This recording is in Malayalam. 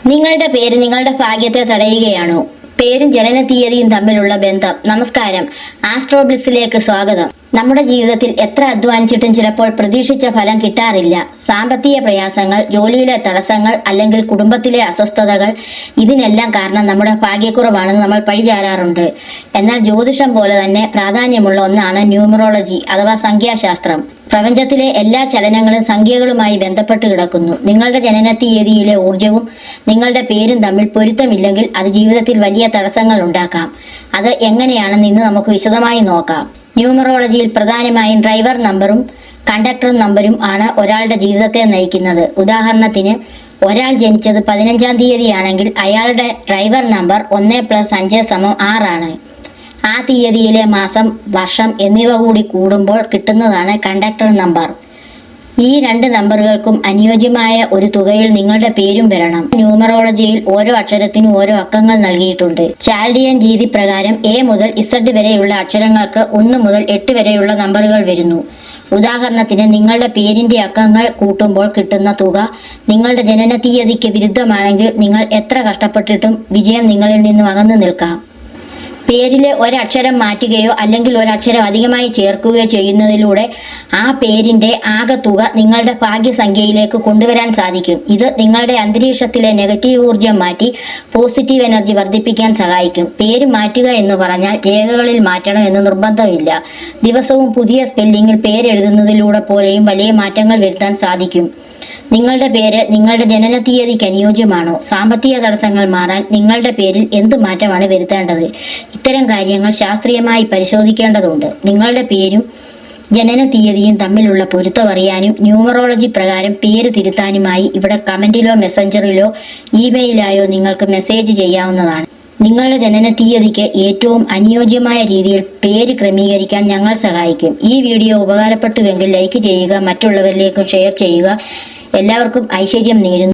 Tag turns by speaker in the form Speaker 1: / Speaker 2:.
Speaker 1: നിങ്ങളുടെ പേര് നിങ്ങളുടെ ഭാഗ്യത്തെ തടയുകയാണോ? പേരും ജനനത്തീയതിയും തമ്മിലുള്ള ബന്ധം. നമസ്കാരം, ആസ്ട്രോബ്ലിസിലേക്ക് സ്വാഗതം. നമ്മുടെ ജീവിതത്തിൽ എത്ര അധ്വാനിച്ചിട്ടും ചിലപ്പോൾ പ്രതീക്ഷിച്ച ഫലം കിട്ടാറില്ല. സാമ്പത്തിക പ്രയാസങ്ങൾ, ജോലിയിലെ തടസ്സങ്ങൾ, അല്ലെങ്കിൽ കുടുംബത്തിലെ അസ്വസ്ഥതകൾ, ഇതിനെല്ലാം കാരണം നമ്മുടെ ഭാഗ്യക്കുറവാണെന്ന് നമ്മൾ പഴിചാരാറുണ്ട്. എന്നാൽ ജ്യോതിഷം പോലെ തന്നെ പ്രാധാന്യമുള്ള ഒന്നാണ് ന്യൂമറോളജി അഥവാ സംഖ്യാശാസ്ത്രം. പ്രപഞ്ചത്തിലെ എല്ലാ ചലനങ്ങളും സംഖ്യകളുമായി ബന്ധപ്പെട്ട് കിടക്കുന്നു. നിങ്ങളുടെ ജനനത്തീയതിയിലെ ഊർജവും നിങ്ങളുടെ പേരും തമ്മിൽ പൊരുത്തമില്ലെങ്കിൽ അത് ജീവിതത്തിൽ വലിയ തടസ്സങ്ങൾ ഉണ്ടാക്കാം. അത് എങ്ങനെയാണെന്ന് ഇന്ന് നമുക്ക് വിശദമായി നോക്കാം. ന്യൂമറോളജിയിൽ പ്രധാനമായും ഡ്രൈവർ നമ്പറും കണ്ടക്ടർ നമ്പരും ആണ് ഒരാളുടെ ജീവിതത്തെ നയിക്കുന്നത്. ഉദാഹരണത്തിന്, ഒരാൾ ജനിച്ചത് 15-ാം തീയതിയാണെങ്കിൽ അയാളുടെ ഡ്രൈവർ നമ്പർ 1+5=6 ആണ്. ആ തീയതിയിലെ മാസം, വർഷം എന്നിവ കൂടി കൂടുമ്പോൾ കിട്ടുന്നതാണ് കണ്ടക്ടർ നമ്പർ. ഈ രണ്ട് നമ്പറുകൾക്കും അനുയോജ്യമായ ഒരു തുകയിൽ നിങ്ങളുടെ പേരും വരണം. ന്യൂമറോളജിയിൽ ഓരോ അക്ഷരത്തിനും ഓരോ അക്കങ്ങൾ നൽകിയിട്ടുണ്ട്. ചാൽഡിയൻ രീതി പ്രകാരം A മുതൽ Z വരെയുള്ള അക്ഷരങ്ങൾക്ക് 1 മുതൽ 8 വരെയുള്ള നമ്പറുകൾ വരുന്നു. ഉദാഹരണത്തിന്, നിങ്ങളുടെ പേരിന്റെ അക്കങ്ങൾ കൂട്ടുമ്പോൾ കിട്ടുന്ന തുക നിങ്ങളുടെ ജനനത്തീയതിക്ക് വിരുദ്ധമാണെങ്കിൽ നിങ്ങൾ എത്ര കഷ്ടപ്പെട്ടിട്ടും വിജയം നിങ്ങളിൽ നിന്നും അകന്നു നിൽക്കാം. പേരിലെ ഒരക്ഷരം മാറ്റുകയോ അല്ലെങ്കിൽ ഒരക്ഷരം അധികമായി ചേർക്കുകയോ ചെയ്യുന്നതിലൂടെ ആ പേരിന്റെ ആകെ തുക നിങ്ങളുടെ ഭാഗ്യസംഖ്യയിലേക്ക് കൊണ്ടുവരാൻ സാധിക്കും. ഇത് നിങ്ങളുടെ അന്തരീക്ഷത്തിലെ നെഗറ്റീവ് ഊർജം മാറ്റി പോസിറ്റീവ് എനർജി വർദ്ധിപ്പിക്കാൻ സഹായിക്കും. പേര് മാറ്റുക എന്ന് പറഞ്ഞാൽ രേഖകളിൽ മാറ്റണം എന്ന് നിർബന്ധമില്ല. ദിവസവും പുതിയ സ്പെല്ലിങ്ങിൽ പേരെഴുതുന്നതിലൂടെ പോലെയും വലിയ മാറ്റങ്ങൾ വരുത്താൻ സാധിക്കും. നിങ്ങളുടെ പേര് നിങ്ങളുടെ ജനനത്തീയതിക്ക് അനുയോജ്യമാണോ? സാമ്പത്തിക തടസ്സങ്ങൾ മാറാൻ നിങ്ങളുടെ പേരിൽ എന്ത് മാറ്റമാണ് വരുത്തേണ്ടത്? ഇത്തരം കാര്യങ്ങൾ ശാസ്ത്രീയമായി പരിശോധിക്കേണ്ടതുണ്ട്. നിങ്ങളുടെ പേരും ജനനത്തീയതിയും തമ്മിലുള്ള പൊരുത്തം അറിയാനും ന്യൂമറോളജി പ്രകാരം പേര് തിരുത്താനുമായി ഇവിടെ കമന്റിലോ മെസ്സഞ്ചറിലോ ഇമെയിലായോ നിങ്ങൾക്ക് മെസ്സേജ് ചെയ്യാവുന്നതാണ്. നിങ്ങളുടെ ജനനത്തീയതിക്ക് ഏറ്റവും അനുയോജ്യമായ രീതിയിൽ പേര് ക്രമീകരിക്കാൻ ഞങ്ങൾ സഹായിക്കും. ഈ വീഡിയോ ഉപകാരപ്പെട്ടുവെങ്കിൽ ലൈക്ക് ചെയ്യുക, മറ്റുള്ളവരിലേക്കും ഷെയർ ചെയ്യുക. എല്ലാവർക്കും ഐശ്വര്യം നേരുന്നു.